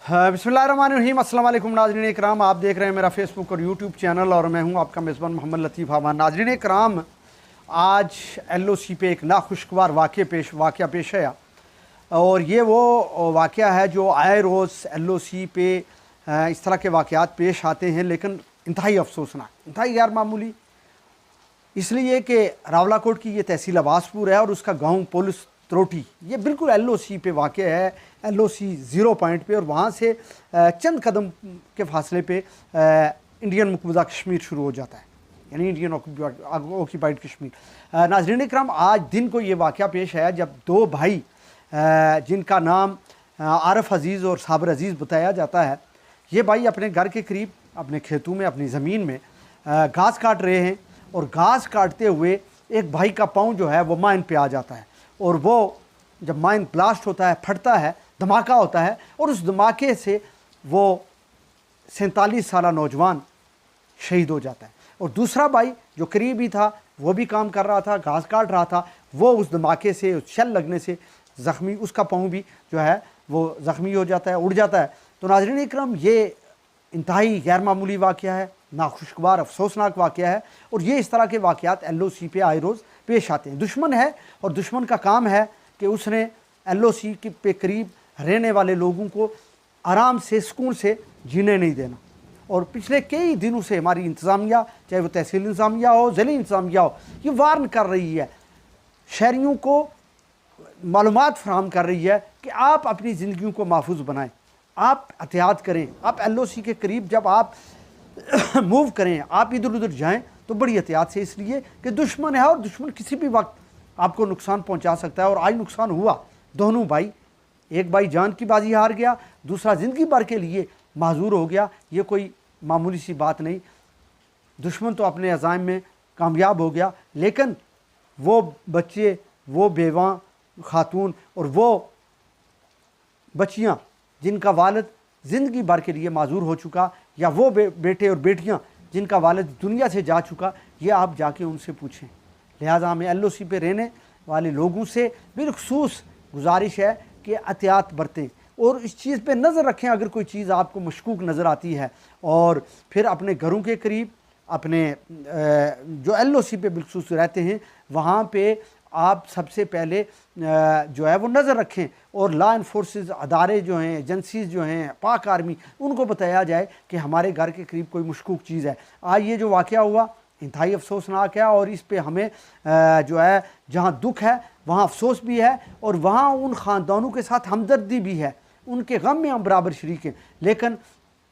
बिस्मिल्लाहिर्रहमानिर्रहीम, अस्सलाम वालेकुम नाज़रीन इकराम। आप देख रहे हैं मेरा फेसबुक और यूट्यूब चैनल और मैं हूं आपका मेज़बान मोहम्मद लतीफ़ अहमद। नाज़रीन इकराम, आज LOC पे एक नाखुशगवार वाक़या पेश आया और ये वो वाक़या है जो आए रोज़ LOC पे इस तरह के वाक़यात पेश आते हैं, लेकिन इंतहाई अफसोसनाक, इंतहाई गैर मामूली। इसलिए कि रावलाकोट की ये तहसील अब्बासपुर है और उसका गाँव पुलिस त्रोटी, ये बिल्कुल LOC पे वाक़ है, LOC 0 पॉइंट पे, और वहाँ से चंद कदम के फासले पे इंडियन मुकबूजा कश्मीर शुरू हो जाता है, यानी इंडियन ऑक्यूपाइड कश्मीर। नाज़रीन इकराम, आज दिन को ये वाक़या पेश आया जब दो भाई जिनका नाम आरफ अज़ीज़ और साबर अज़ीज़ बताया जाता है, ये भाई अपने घर के करीब अपने खेतों में, अपनी ज़मीन में घास काट रहे हैं और घास काटते हुए एक भाई का पाँव जो है वो माइन पे आ जाता है और वो जब माइन ब्लास्ट होता है, फटता है, धमाका होता है और उस धमाके से वो 47 साला नौजवान शहीद हो जाता है। और दूसरा भाई जो करीब ही था, वो भी काम कर रहा था, घास काट रहा था, वो उस धमाके से, उस शल लगने से ज़ख्मी, उसका पाँव भी जो है वो ज़ख्मी हो जाता है, उड़ जाता है। तो नाज़रीन इकराम, ये इंतहाई गैर मामूली वाक़या है, नाखुशगवार अफसोसनाक वाक़या है और ये इस तरह के वाक़यात LOC पे आए रोज़ पेश आते हैं। दुश्मन है और दुश्मन का काम है कि उसने LOC पे करीब रहने वाले लोगों को आराम से, सुकून से जीने नहीं देना। और पिछले कई दिनों से हमारी इंतज़ामिया, चाहे वो तहसील इंतज़ामिया हो, ज़िली इंतज़ामिया हो, ये वार्न कर रही है, शहरियों को मालूमात फराहम कर रही है कि आप अपनी ज़िंदगियों को महफूज बनाएं, आप एहतियात करें, आप LOC के करीब जब आप मूव करें, आप इधर उधर जाएं तो बड़ी एहतियात से, इसलिए कि दुश्मन है और दुश्मन किसी भी वक्त आपको नुकसान पहुंचा सकता है। और आज नुकसान हुआ, दोनों भाई, एक भाई जान की बाजी हार गया, दूसरा ज़िंदगी भर के लिए माजूर हो गया। ये कोई मामूली सी बात नहीं। दुश्मन तो अपने अज़ाइम में कामयाब हो गया, लेकिन वो बच्चे, वो बेवा खातून और वो बच्चियाँ जिनका वालिद ज़िंदगी भर के लिए माजूर हो चुका, या वो बेटे और बेटियां जिनका वालिद दुनिया से जा चुका, ये आप जाके उनसे पूछें। लिहाजा हमें LOC पे रहने वाले लोगों से बिलखसूस गुजारिश है कि एहतियात बरतें और इस चीज़ पे नज़र रखें। अगर कोई चीज़ आपको मशकूक नज़र आती है, और फिर अपने घरों के करीब, अपने जो LOC पे बिलखसूस रहते हैं, वहाँ पे आप सबसे पहले जो है वो नज़र रखें और लॉ इन्फोर्सेस अदारे जो हैं, एजेंसीज़ जो हैं, पाक आर्मी, उनको बताया जाए कि हमारे घर के करीब कोई मशकूक चीज़ है। आज ये जो वाक़या हुआ इंतहाई अफसोसनाक है और इस पे हमें जो है, जहाँ दुख है वहाँ अफसोस भी है और वहाँ उन ख़ानदानों के साथ हमदर्दी भी है, उनके गम में हम बराबर शरीक हैं। लेकिन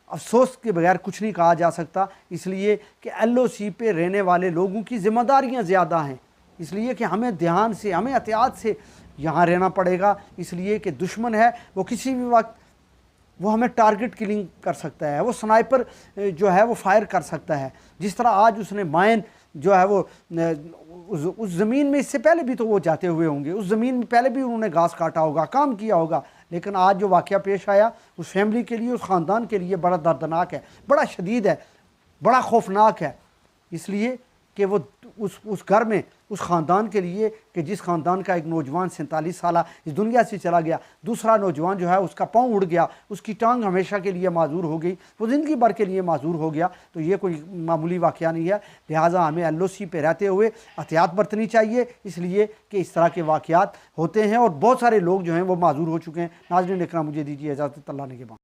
अफसोस के बगैर कुछ नहीं कहा जा सकता, इसलिए कि LOC पे रहने वाले लोगों की ज़िम्मेदारियाँ ज़्यादा हैं, इसलिए कि हमें ध्यान से, हमें एहतियात से यहाँ रहना पड़ेगा। इसलिए कि दुश्मन है, वो किसी भी वक्त वो हमें टारगेट किलिंग कर सकता है, वो स्नाइपर जो है वो फायर कर सकता है। जिस तरह आज उसने माइन जो है वो उस ज़मीन में, इससे पहले भी तो वो जाते हुए होंगे, उस ज़मीन में पहले भी उन्होंने घास काटा होगा, काम किया होगा, लेकिन आज जो वाक़या पेश आया उस फैमिली के लिए, उस ख़ानदान के लिए बड़ा दर्दनाक है, बड़ा शदीद है, बड़ा खौफनाक है। इसलिए कि वो उस घर में, उस ख़ानदान के लिए, कि जिस ख़ानदान का एक नौजवान 47 साला इस दुनिया से चला गया, दूसरा नौजवान जो है उसका पाँव उड़ गया, उसकी टांग हमेशा के लिए माजूर हो गई, वो ज़िंदगी भर के लिए माजूर हो गया। तो ये कोई मामूली वाक़या नहीं है। लिहाजा हमें LOC पे रहते हुए एहतियात बरतनी चाहिए, इसलिए कि इस तरह के वाक़यात होते हैं और बहुत सारे लोग जो हैं वो माजूर हो चुके हैं। नाज़रीन इकराम, मुझे दीजिए इजाज़त, अल्लाह ने के बाद।